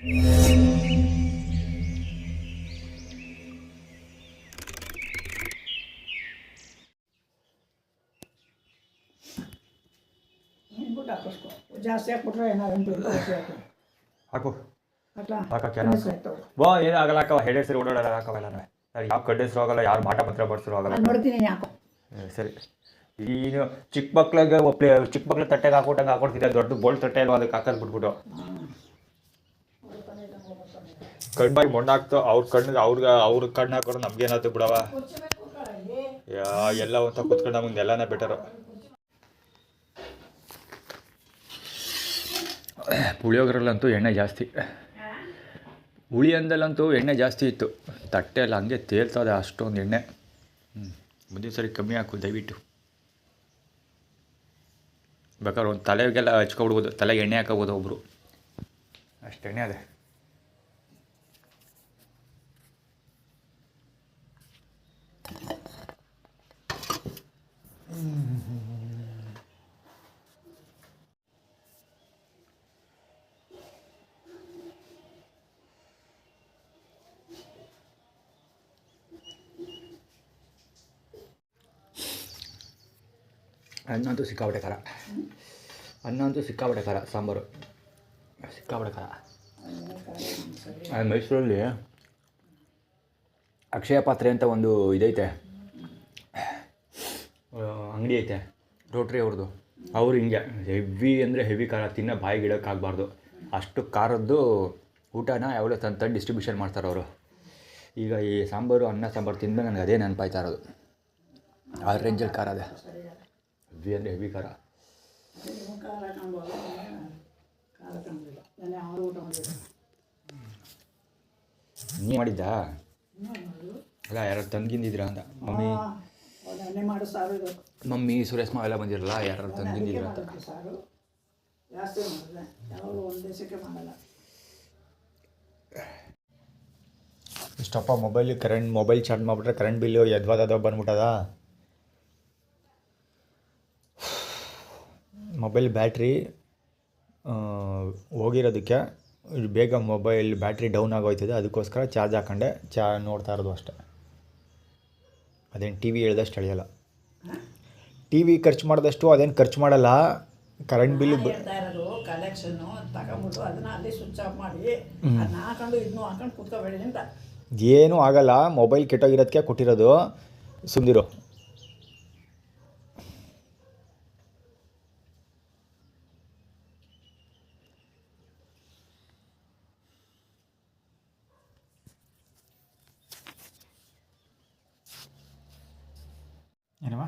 ಜಾಸ್ತಿ ಹಾಕ್ಬಿಟ್ರೆ ಏನಾದ್ರು ಹಾಕು ಬಾ ಏನಾಗಲ್ಲ ಹಾಕವ ಹೆಡೆ ಸರಿ ಓಡಾಡಲ್ಲ ಹಾಕವೆಲ್ಲ ಯಾವ ಕಡ್ಡೆ ಹೆಸರು ಆಗಲ್ಲ ಯಾರು ಮಾಟ ಮಾತ್ರ ಬಡ್ಸರು ಆಗಲ್ಲ. ನೋಡ್ತೀನಿ ಯಾಕೋ ಸರಿ ನೀನು ಚಿಕ್ಕ ಮಕ್ಳಿಗೆ ಚಿಕ್ಕ ಮಕ್ಳು ತಟ್ಟೆಗೆ ಹಾಕೊಟ್ಟಂಗೆ ಹಾಕೊಡ್ತಿದ್ದೆ, ದೊಡ್ಡ ಬೋಲ್ಡ್ ತಟ್ಟೆ ಅಲ್ವಾ ಅದಕ್ಕೆ ಹಾಕೋದು ಬಿಟ್ಬಿಟ್ಟು ಕಣ್ಣಾಗಿ ಮೊಣ್ಣಾಗ್ತು ಅವ್ರ ಕಣ್ಣಿಗೆ ಅವ್ರ ಕಣ್ಣು ಹಾಕೋರು ನಮ್ಗೇನಾಯ್ತು ಬಿಡವ. ಎಲ್ಲ ಒಂಥ ಕುತ್ಕೊಂಡು ನಮಗೆ ಎಲ್ಲನೇ ಬೆಟರು. ಪುಳಿಯೋಗರಲ್ಲಂತೂ ಎಣ್ಣೆ ಜಾಸ್ತಿ, ಹುಳಿ ಅಂದಲ್ಲಂತೂ ಎಣ್ಣೆ ಜಾಸ್ತಿ ಇತ್ತು. ತಟ್ಟೆಲ್ಲ ಹಂಗೆ ತೇಲ್ತದೆ ಅಷ್ಟೊಂದು ಎಣ್ಣೆ. ಮುಂದಿನ ಸರಿ ಕಮ್ಮಿ ಹಾಕು ದಯವಿಟ್ಟು. ಬೇಕಾದ್ರೆ ಒಂದು ತಲೆಗೆಲ್ಲ ಹಚ್ಕೊಬಿಡ್ಬೋದು, ತಲೆಗೆ ಎಣ್ಣೆ ಹಾಕೋಬೋದು ಒಬ್ಬರು, ಅಷ್ಟು ಎಣ್ಣೆ ಅದೇ. ಅನ್ನ ಅಂತೂ ಸಿಕ್ಕಾಬಟ್ಟೆ ಖಾರ, ಸಾಂಬಾರು ಸಿಕ್ಕಾಬಟ್ಟೆ ಖಾರ. ಮೈಸೂರಲ್ಲಿ ಅಕ್ಷಯ ಪಾತ್ರೆ ಅಂತ ಒಂದು ಇದೈತೆ, ಅಂಗಡಿ ಐತೆ ರೋಟ್ರಿ ಅವ್ರದ್ದು. ಅವರು ಹಿಂಗೆ ಹೆವಿ ಅಂದರೆ ಹೆವಿ ಖಾರ, ತಿನ್ನೋ ಬಾಯಿಗೆ ಇಡೋಕ್ಕಾಗಬಾರ್ದು ಅಷ್ಟು ಖಾರದ್ದು ಊಟನ ಯಾವಾಗಲೂ ತಂದು ಡಿಸ್ಟ್ರಿಬ್ಯೂಷನ್ ಮಾಡ್ತಾರೆ ಅವರು. ಈಗ ಈ ಸಾಂಬಾರು ಅನ್ನ ಸಾಂಬಾರು ತಿಂದ್ಮೇಲೆ ನನಗೆ ಅದೇ ನೆನಪಾಯ್ತಾ ಇರೋದು. ಆ ರೇಂಜಲ್ಲಿ ಖಾರ ಅದೇ, ಹೆವಿ ಅಂದರೆ ಹೆವಿ ಖಾರ. ನೀ ಮಾಡಿದ್ದಾ? ಅಲ್ಲ ಯಾರು ತಂದ್ಗಿಂದಿದ್ರಾ ಅಂತ. ಮಮ್ಮಿ ಸುರೇಶ್ ಮಾವೆಲ್ಲ ಬಂದಿರಲ್ಲ, ಯಾರು ತಂದ್ಗಿಂದಿದ್ರ ಅಂತ. ಇಷ್ಟಪ್ಪ ಮೊಬೈಲ್ ಚಾರ್ಜ್ ಮಾಡಿಬಿಟ್ರೆ ಕರೆಂಟ್ ಬಿಲ್ಲು ಎದ್ವಾದ ಬಂದ್ಬಿಟ್ಟದ. ಮೊಬೈಲ್ ಬ್ಯಾಟ್ರಿ ಹೋಗಿರೋದಕ್ಕೆ ಬೇಗ ಮೊಬೈಲ್ ಬ್ಯಾಟ್ರಿ ಡೌನ್ ಆಗೋಯ್ತದೆ, ಅದಕ್ಕೋಸ್ಕರ ಚಾರ್ಜ್ ಹಾಕೊಂಡೆ ನೋಡ್ತಾ ಇರೋದು ಅಷ್ಟೆ. ಅದೇನು ಟಿ ವಿ ಹೇಳ್ದಷ್ಟು ಅಳಿಯಲ್ಲ, ಟಿ ವಿ ಖರ್ಚು ಮಾಡಿದಷ್ಟು ಅದೇನು ಖರ್ಚು ಮಾಡಲ್ಲ. ಕರೆಂಟ್ ಬಿಲ್ ಕಲೆಕ್ಷನ್ನು ತಗೊಂಬಿಟ್ಟು ಅದನ್ನ ಅಲ್ಲಿ ಸ್ವಿಚ್ ಆಫ್ ಮಾಡಿ ಅದನ್ನ ಹಾಕೊಂಡು ಇದನ್ನು ಹಾಕೊಂಡು ಕೂತ್ಕೋಬೇಡಿ ಅಂತ. ಏನೂ ಆಗಲ್ಲ, ಮೊಬೈಲ್ ಕೆಟ್ಟೋಗಿರೋದಕ್ಕೆ ಕೊಟ್ಟಿರೋದು, ಸುಮ್ಮನಿರು. ಏನವ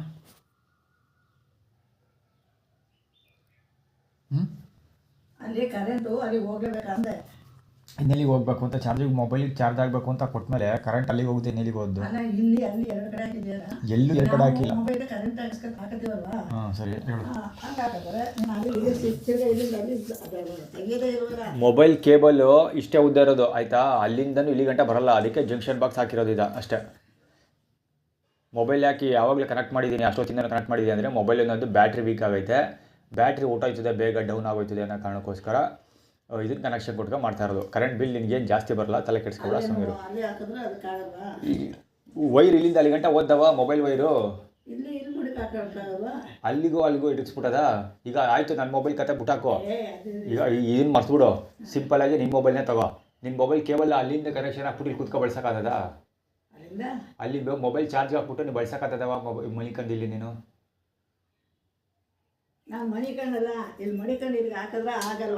ಅಲ್ಲಿ ಕರೆಂಟು ಅಲ್ಲಿಗೆ ಹೋಗಬೇಕಂದ್ರೆ ಇನ್ನೆಲ್ಲಿಗೆ ಹೋಗ್ಬೇಕು ಅಂತ, ಚಾರ್ಜಿಗೆ ಮೊಬೈಲಿಗೆ ಚಾರ್ಜ್ ಆಗಬೇಕು ಅಂತ ಕೊಟ್ಟಮೇಲೆ ಕರೆಂಟ್ ಅಲ್ಲಿಗೆ ಹೋಗುತ್ತೆ, ಇನ್ನೆಲ್ಲಿಗೆ ಹೋದ್ದು? ಇಲ್ಲಿ ಅಲ್ಲಿ ಎರಡು ಕಡೆ ಹಾಕಿದ್ದೀರಾ? ಎಲ್ಲೂ ಎರಡು ಕಡೆ ಹಾಕಿಲ್ಲ. ಮೊಬೈಲ್ ಕರೆಂಟ್ ಹಾಕಿದ್ದೀವಲ್ವ? ಹಾಂ ಸರಿ ಹೇಳು. ಹಾಗಾದ್ರೆ ಮೊಬೈಲ್ ಕೇಬಲ್ಲು ಇಷ್ಟೇ ಉದ್ದ ಇರೋದು ಆಯಿತಾ, ಅಲ್ಲಿಂದನೂ ಇಲ್ಲಿ ಗಂಟೆ ಬರಲ್ಲ, ಅದಕ್ಕೆ ಜಂಕ್ಷನ್ ಬಾಕ್ಸ್ ಹಾಕಿರೋದು ಇದು ಅಷ್ಟೇ. ಮೊಬೈಲ್ ಯಾಕೆ ಯಾವಾಗಲೂ ಕನೆಕ್ಟ್ ಮಾಡಿದ್ದೀನಿ, ಅಷ್ಟೊತ್ತಿಂದ ಕನೆಕ್ಟ್ ಮಾಡಿದ್ದೀನಿ ಅಂದರೆ ಮೊಬೈಲ್ ಅನ್ನೋದು ಬ್ಯಾಟ್ರಿ ವೀಕ್ ಆಗೈತೆ, ಬ್ಯಾಟ್ರಿ ಊಟಾಯ್ತದೆ, ಬೇಗ ಡೌನ್ ಆಗೋಯ್ತದೆ ಅನ್ನೋ ಕಾರಣಕ್ಕೋಸ್ಕರ ಇದನ್ನು ಕನೆಕ್ಷನ್ ಕೊಟ್ಕೊಂಡು ಮಾಡ್ತಾ ಇರೋದು. ಕರೆಂಟ್ ಬಿಲ್ ನಿನಗೇನು ಜಾಸ್ತಿ ಬರಲ್ಲ, ತಲೆ ಕೆಡಿಸ್ಕೊಬೇಡ, ಸುಮ್ಮನಿರು. ವೈರ್ ಇಲ್ಲಿಂದ ಅಲ್ಲಿ ಗಂಟೆ ಓದ್ದವ ಮೊಬೈಲ್ ವೈರು, ಅಲ್ಲಿಗೂ ಇಡಿಸ್ಬಿಟ್ಟದ. ಈಗ ಆಯಿತು, ನನ್ನ ಮೊಬೈಲ್ ಕತೆ ಬಿಟ್ಟಾಕೋ, ಈಗ ಏನು ಮರ್ಸ್ಬಿಡು, ಸಿಂಪಲಾಗಿ ನಿನ್ನ ಮೊಬೈಲ್ನೇ ತಗೋ. ನಿನ್ನ ಮೊಬೈಲ್ ಕೇವಲ ಅಲ್ಲಿಂದ ಕನೆಕ್ಷನ್ ಹಾಕ್ಬಿಟ್ಟು ಇಲ್ಲಿ ಕೂತ್ಕೊ ಬಳಸೋಕ್ಕಾಗದ? ಅಲ್ಲಿ ಮೊಬೈಲ್ ಚಾರ್ಜ್ ಹಾಕ್ಬಿಟ್ಟು ನೀವು ಬಳಸೋಕ್ಕಾಗ್ತದವ ಮಲಿಕಂದಿಲ್ಲಿ ನೀನು?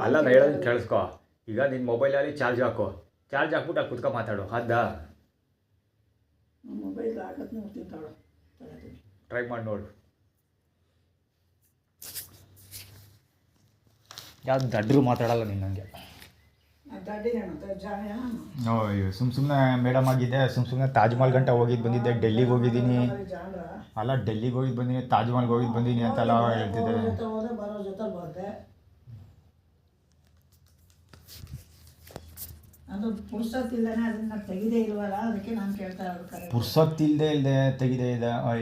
ಅಲ್ಲ ನಾ ಹೇಳೋದನ್ನ ಕೇಳಿಸ್ಕೊ. ಈಗ ನಿನ್ನ ಮೊಬೈಲಲ್ಲಿ ಚಾರ್ಜ್ ಹಾಕು, ಚಾರ್ಜ್ ಹಾಕ್ಬಿಟ್ಟು ಅಲ್ಲಿ ಕುತ್ಕೊ ಮಾತಾಡು, ಅದಾ ಟ್ರೈ ಮಾಡಿ ನೋಡು. ಯಾವ್ದು ದಡ್ರು ಮಾತಾಡಲ್ಲ ನೀನು ನನಗೆ. ಸುಮ್ಮನೆ ಮೇಡಮ್ ಆಗಿದ್ದೆ, ಸುಮ್ಮನೆ ತಾಜ್ ಮಹಲ್ ಗಂಟೆ ಹೋಗಿದ್ದು ಬಂದಿದ್ದೆ, ಡೆಲ್ಲಿಗೆ ಹೋಗಿದ್ದೀನಿ. ಅಲ್ಲ ಡೆಲ್ಲಿಗೆ ಹೋಗಿದ್ದು ಬಂದೀನಿ, ತಾಜ್ ಮಹಲ್ಗೆ ಹೋಗಿದ್ದು ಬಂದೀನಿ ಅಂತೆಲ್ಲ ಹೇಳ್ತಿದ್ದೆ. ಪುರ್ಸೊತ್ತಿಲ್ಲದೆ ತೆಗಿದೆ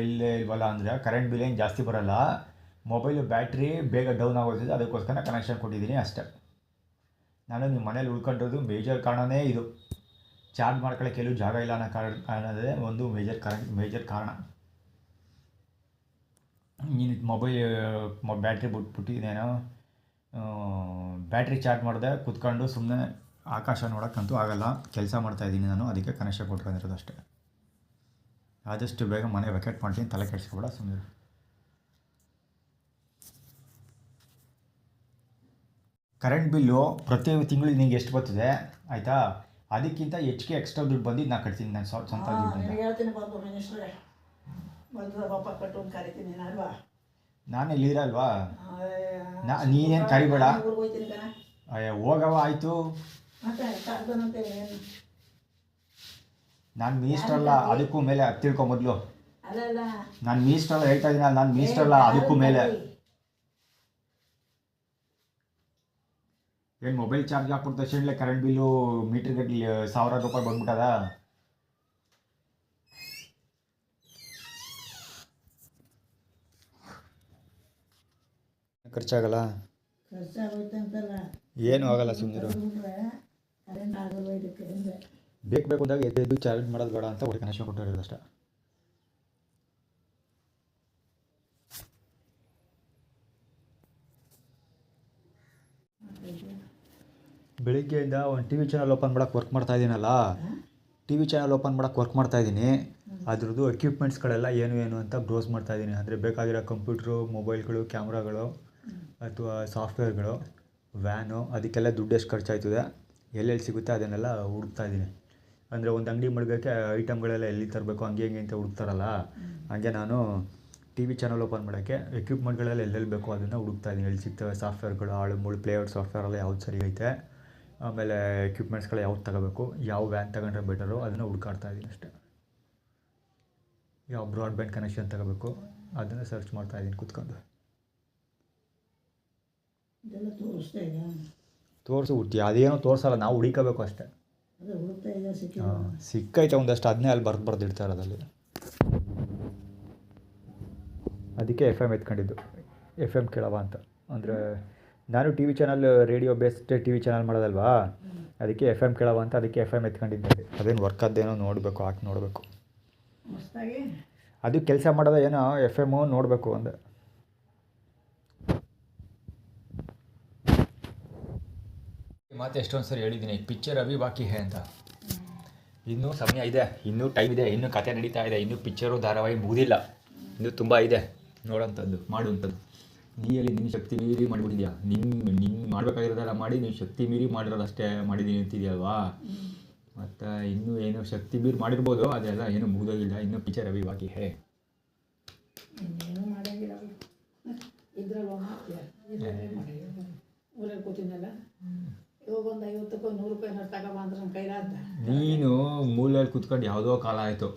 ಇಲ್ಲದೆ ಇಲ್ವಲ್ಲ ಅಂದರೆ ಕರೆಂಟ್ ಬಿಲ್ ಏನು ಜಾಸ್ತಿ ಬರೋಲ್ಲ, ಮೊಬೈಲು ಬ್ಯಾಟ್ರಿ ಬೇಗ ಡೌನ್ ಆಗೋದಿದೆ, ಅದಕ್ಕೋಸ್ಕರ ಕನೆಕ್ಷನ್ ಕೊಟ್ಟಿದ್ದೀನಿ ಅಷ್ಟೇ. ನಾನು ನಿಮ್ಮ ಮನೇಲಿ ಉಳ್ಕೊಂಡಿರೋದು ಮೇಜರ್ ಕಾರಣನೇ ಇದು. ಚಾರ್ಜ್ ಮಾಡ್ಕೊಳ್ಳೋಕೆ ಎಲ್ಲೂ ಜಾಗ ಇಲ್ಲ ಅನ್ನೋ ಕಾರಣದೇ ಒಂದು ಮೇಜರ್ ಕಾರಣ. ನೀನು ಬ್ಯಾಟ್ರಿ ಬಿಟ್ಬಿಟ್ಟಿದ್ದೇನೋ, ಬ್ಯಾಟ್ರಿ ಚಾರ್ಜ್ ಮಾಡಿದೆ ಕೂತ್ಕೊಂಡು ಸುಮ್ಮನೆ ಆಕಾಶ ನೋಡೋಕ್ಕಂತೂ ಆಗಲ್ಲ. ಕೆಲಸ ಮಾಡ್ತಾಯಿದ್ದೀನಿ ನಾನು, ಅದಕ್ಕೆ ಕನೆಕ್ಷನ್ ಕೊಟ್ಕೊಂಡಿರೋದು ಅಷ್ಟೇ. ಆದಷ್ಟು ಬೇಗ ಮನೆ ವೆಕೆಟ್ ಮಾಡ್ತೀನಿ, ತಲೆ ಕೆಡಿಸ್ಕೊಬೇಡ ಸುಮ್ಮನೆ. ಕರೆಂಟ್ ಬಿಲ್ಲು ಪ್ರತಿ ತಿಂಗಳು ನಿನಗೆ ಎಷ್ಟು ಬರ್ತದೆ ಆಯಿತಾ, ಅದಕ್ಕಿಂತ ಹೆಚ್ಚಿಗೆ ಎಕ್ಸ್ಟ್ರಾ ದುಡ್ಡು ಬಂದಿದ್ದು ನಾನು ಕಟ್ತೀನಿ, ನಾನು ಸ್ವಂತ ದುಡ್ಡು. ಹೇಳ್ತೀನಿ ಬಾಬು ಮಿನಿಸ್ಟ್ರೆ, ಬಂದ್ರೆ ಪಾಪ ಕಟ್ಟು ಅಂತ ಕರಿತೀನಿ ಅಲ್ವಾ. ನಾನು ಇಲ್ಲಿರಲ್ವಾ, ನೀನೇನು ಕರಿಬೇಡ. ಊರಿಗೆ ಹೋಗ್ತೀನಿ ಕಣ. ಅಯ್ಯ ಹೋಗವ ಆಯಿತು. ಮತ್ತೆ ಕರ್ದನಂತೆ ನಾನು ಮಿನಿಸ್ಟರ್ ಅಲ್ಲ, ಅದಕ್ಕೂ ಮೇಲೆ ತಿಳ್ಕೊ ಮೊದಲು. ಅಲ್ಲ ನಾನು ಮಿನಿಸ್ಟರ್ ಅಲ್ಲ ಹೇಳ್ತಾ ಇದ್ದೀನಿ, ನಾನು ಮಿನಿಸ್ಟರ್ ಅಲ್ಲ ಅದಕ್ಕೂ ಮೇಲೆ. ಏನು ಮೊಬೈಲ್ ಚಾರ್ಜ್ ಹಾಕ್ಬಿಟ್ಟು ತಕ್ಷಣ ಕರೆಂಟ್ ಬಿಲ್ಲು ಮೀಟ್ರ್ ಗಟ್ಟಲೆ 1000 ರೂಪಾಯಿ ಬಂದ್ಬಿಟ್ಟದ. ಖರ್ಚಾಗಲ್ಲ, ಖರ್ಚಾಗೋಯ್ತಂತಲ್ಲ, ಏನೂ ಆಗಲ್ಲ ಸುಮ್ಮನೆ. ಕರೆಂಟ್ ಆಗಲ್ಲ ಇದಕ್ಕೆ ಅಂದರೆ ಬೇಕು ಅಂದಾಗ ಎದ್ದು ಚಾರ್ಜ್ ಮಾಡೋದು ಬೇಡ ಅಂತ ಒಳ್ಳೆ ಕನೆಕ್ಷನ್ ಕೊಟ್ಟಿರೋದು ಅಷ್ಟೇ. ಬೆಳಿಗ್ಗೆಯಿಂದ ಒಂದು ಟಿ ವಿ ಚಾನಲ್ ಓಪನ್ ಮಾಡೋಕ್ಕೆ ವರ್ಕ್ ಮಾಡ್ತಾಯಿದ್ದೀನಲ್ಲ, ಟಿ ವಿ ಚಾನಲ್ ಓಪನ್ ಮಾಡೋಕ್ಕೆ ವರ್ಕ್ ಮಾಡ್ತಾಯಿದ್ದೀನಿ. ಅದ್ರದ್ದು ಎಕ್ವಿಪ್ಮೆಂಟ್ಸ್ಗಳೆಲ್ಲ ಏನು ಅಂತ ಬ್ರೌಸ್ ಮಾಡ್ತಾಯಿದ್ದೀನಿ. ಅಂದರೆ ಬೇಕಾಗಿರೋ ಕಂಪ್ಯೂಟ್ರು, ಮೊಬೈಲ್ಗಳು, ಕ್ಯಾಮ್ರಾಗಳು ಅಥವಾ ಸಾಫ್ಟ್ವೇರ್ಗಳು, ವ್ಯಾನು, ಅದಕ್ಕೆಲ್ಲ ದುಡ್ಡು ಎಷ್ಟು ಖರ್ಚಾಯ್ತದೆ, ಎಲ್ಲೆಲ್ಲಿ ಸಿಗುತ್ತೆ ಅದನ್ನೆಲ್ಲ ಹುಡುಕ್ತಾಯಿದ್ದೀನಿ. ಅಂದರೆ ಒಂದು ಅಂಗಡಿ ಮಡಗೋಕ್ಕೆ ಐಟಮ್ಗಳೆಲ್ಲ ಎಲ್ಲಿ ತರಬೇಕು ಹಂಗೆ ಅಂತ ಹುಡುಕ್ತಾರಲ್ಲ, ಹಾಗೆ ನಾನು ಟಿ ವಿ ಚಾನಲ್ ಓಪನ್ ಮಾಡೋಕ್ಕೆ ಎಕ್ವಿಪ್ಮೆಂಟ್ಗಳೆಲ್ಲ ಎಲ್ಲೆಲ್ಲಿ ಬೇಕೋ ಅದನ್ನು ಹುಡುಕ್ತಾಯಿದ್ದೀನಿ. ಎಲ್ಲಿ ಸಿಗ್ತವೆ ಸಾಫ್ಟ್ವೇರ್ಗಳು, ಮೂಳು ಪ್ಲೇಔಟ್ ಸಾಫ್ಟ್ವೇರೆಲ್ಲ ಯಾವ್ದು ಸರಿ ಐತೆ, ಆಮೇಲೆ ಎಕ್ವಿಪ್ಮೆಂಟ್ಸ್ಗಳು ಯಾವ್ದು ತಗೋಬೇಕು, ಯಾವ ವ್ಯಾನ್ ತಗೊಂಡ್ರೆ ಬೆಟರು ಅದನ್ನು ಹುಡುಕಾಡ್ತಾಯಿದ್ದೀನಿ ಅಷ್ಟೇ. ಯಾವ ಬ್ರಾಡ್ಬ್ಯಾಂಡ್ ಕನೆಕ್ಷನ್ ತಗೋಬೇಕು ಅದನ್ನು ಸರ್ಚ್ ಮಾಡ್ತಾಯಿದ್ದೀನಿ ಕೂತ್ಕೊಂಡು. ತೋರಿಸು ಹುಟ್ಟಿ ಅದೇನೋ ತೋರಿಸಲ್ಲ, ನಾವು ಹುಡುಕಬೇಕು ಅಷ್ಟೇ. ಸಿಕ್ಕೈತೆ ಒಂದಷ್ಟು, ಅದನ್ನೇ ಅಲ್ಲಿ ಬರ್ದು ಇಡ್ತಾ ಇರೋದಲ್ಲಿ. ಅದಕ್ಕೆ FM ಎತ್ಕೊಂಡಿದ್ದು, FM ಕೇಳವ ಅಂತ. ಅಂದರೆ ನಾನು T V channel radio based T V channel ಮಾಡೋದಲ್ವಾ, ಅದಕ್ಕೆ FM ಕೇಳವ ಅಂತ, ಅದಕ್ಕೆ FM ಎತ್ಕೊಂಡಿದ್ದೆ. ಅದೇನು ವರ್ಕ್ ಆದ್ದೇನೋ ನೋಡಬೇಕು, ಹಾಕಿ ನೋಡಬೇಕು. ಅದು ಕೆಲಸ ಮಾಡೋದು ಏನೋ FM ನೋಡಬೇಕು ಅಂದೆ. ಮಾತು ಎಷ್ಟೊಂದು ಸರಿ ಹೇಳಿದ್ದೀನಿ, ಪಿಕ್ಚರ್ ಅಭಿ ಬಾಕಿ ಹೇ ಅಂತ. ಇನ್ನೂ ಸಮಯ ಇದೆ, ಇನ್ನೂ ಟೈಮ್ ಇದೆ, ಇನ್ನೂ ಕತೆ ನಡೀತಾ ಇದೆ, ಇನ್ನೂ ಪಿಕ್ಚರು ಧಾರಾವಾಹಿ ಮುಗಿದಿಲ್ಲ, ಇನ್ನೂ ತುಂಬ ಇದೆ ನೋಡೋಂಥದ್ದು, ಮಾಡುವಂಥದ್ದು. ನೀಯಲ್ಲಿ ನಿನ್ನ ಶಕ್ತಿ ಮೀರಿ ಮಾಡಿಬಿಟ್ಟಿದ್ಯಾ, ನಿನ್ನ ಮಾಡಬೇಕಾಗಿರೋದೆಲ್ಲ ಮಾಡಿ ನೀವು ಶಕ್ತಿ ಮೀರಿ ಮಾಡಿರೋದು ಅಷ್ಟೇ ಮಾಡಿದ್ದೀನಿ ಅಂತಿದೆಯಲ್ವಾ. ಮತ್ತು ಇನ್ನೂ ಏನೋ ಶಕ್ತಿ ಮೀರಿ ಮಾಡಿರ್ಬೋದು, ಅದೆಲ್ಲ ಏನೂ ಮುಗಿದೋಗಿಲ್ಲ, ಇನ್ನೂ ಪಿಕ್ಚರ್ ಅಭಿ ಬಾಕಿ ಹೇ. ಇನ್ನೇನು ಮಾಡೋಂಗಿಲ್ಲ ಇದ್ರಲ್ಲಿ ಊರಲ್ಲಿ ಕೂತಿದ್ದಲ್ಲ, ಇವಾಗ ಒಂದು 50 100 ರೂಪಾಯಿ ತಗೊಬಂದ್ರೆ ನನ್ನ ಕೈಲಾದ. ನೀನು ಮೂಲೆಯಲ್ಲಿ ಕೂತ್ಕೊಂಡು ಯಾವುದೋ ಕಾಲ ಆಯಿತು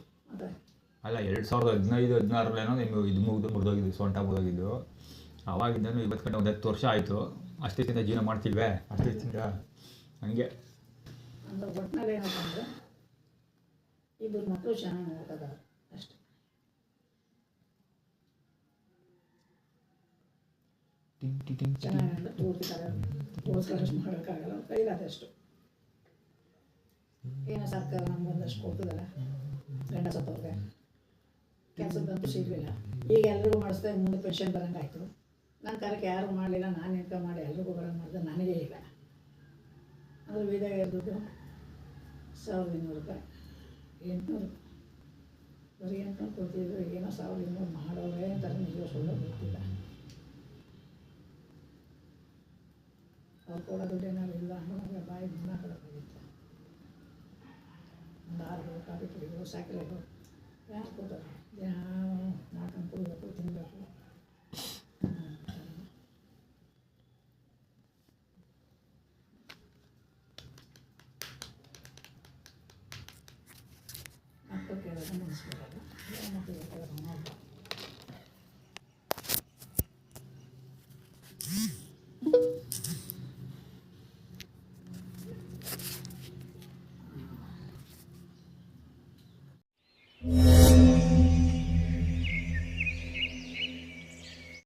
ಅಲ್ಲ, 2015 16 ನಿಮಗೆ ಇದು ಮುರಿದೋಗಿದ್ದು, ಸೊಂಟ ಮುರಿದೋಗಿದ್ದು. ಆವಾಗಿದ್ದನು ಇವತ್ತು ಗಂಟೆ ಒಂದು 10 ವರ್ಷ ಆಯಿತು. ಅಷ್ಟೇದಿಂದ ಜೀವನ ಮಾಡ್ತಿಲ್ವೇ, ಅಷ್ಟೇದಿಂದ ಹಂಗೆ. ಅಂದ್ರೆ ಒಟ್ಟಿನಲ್ಲಿ ಏನಪ್ಪ ಅಂದರೆ ಇಬ್ಬರು ಮಕ್ಕಳು ಚೆನ್ನಾಗಿ ನೋಡ್ಕೋದ ಅಷ್ಟೆ. ಚೆನ್ನಾಗಿ ಪೂರ್ತಿ ತೋರಿಸ್ಕೊಳ್ಳೋಷ್ಟು ಮಾಡೋಕ್ಕಾಗಲ್ಲ, ಕೈಲಾದಷ್ಟು. ಏನೋ ಸರ್ಕಾರ ನಮ್ಗೊಂದಷ್ಟು ಕೊಡ್ತದಲ್ಲ, ಗಂಡ ಸತ್ತವ್ರಿಗೆ ಕೆಲಸದಂತೂ ಸಿಗಲಿಲ್ಲ. ಈಗ ಎಲ್ರಿಗೂ ಮಾಡಿಸ್ತಾ ಮುಂದೆ ಪೆನ್ಷನ್ ಬರೋಂಗಾಯ್ತು. ನನ್ನ ಕಾಲಕ್ಕೆ ಯಾರಿಗೂ ಮಾಡಲಿಲ್ಲ, ನಾನು ಇನ್ಕಮ್ ಮಾಡಿ ಎಲ್ರಿಗೂ ಬರೋಂಗೆ ಮಾಡಿದೆ, ನನಗೇ ಇಲ್ಲ. ಅದು ವಿಧವೆ ದುಡ್ಡು 1200 ರೂಪಾಯಿ, 800 ಬರೀ 800 ಕೊಡ್ತಿದ್ರು. ಏನೋ 1200 ಮಾಡೋರೆ ಥರ ನಿಜ ಸುಳ್ಳು ಗೊತ್ತಿಲ್ಲ. ಅವ್ರು ಕೊಡೋ ದುಡ್ಡು ಏನಾದ್ರು ಇಲ್ಲ ಅಂದ್ರೆ ಬಾಯಿ ದಿನ ಕೊಡೋಕ್ಕಾಗಿತ್ತು. ಒಂದು 6 ಕಾಫಿ ಕುಡಿಗಳು ಸಾಕಿರೋದು ಯಾರು ಕೊಡ್ತಾರೆ? ದಿನ ಮಾಡ್ಕೊಂಡು ಕುಡಿಬೇಕು, ತಿನ್ನಬೇಕು. ಮಕ್ಕಳು ಕೇಳೋದು ಮನಸ್ಸು ಬರೋದು, ಮಕ್ಕಳಿಗೆ ಕೇಳೋದು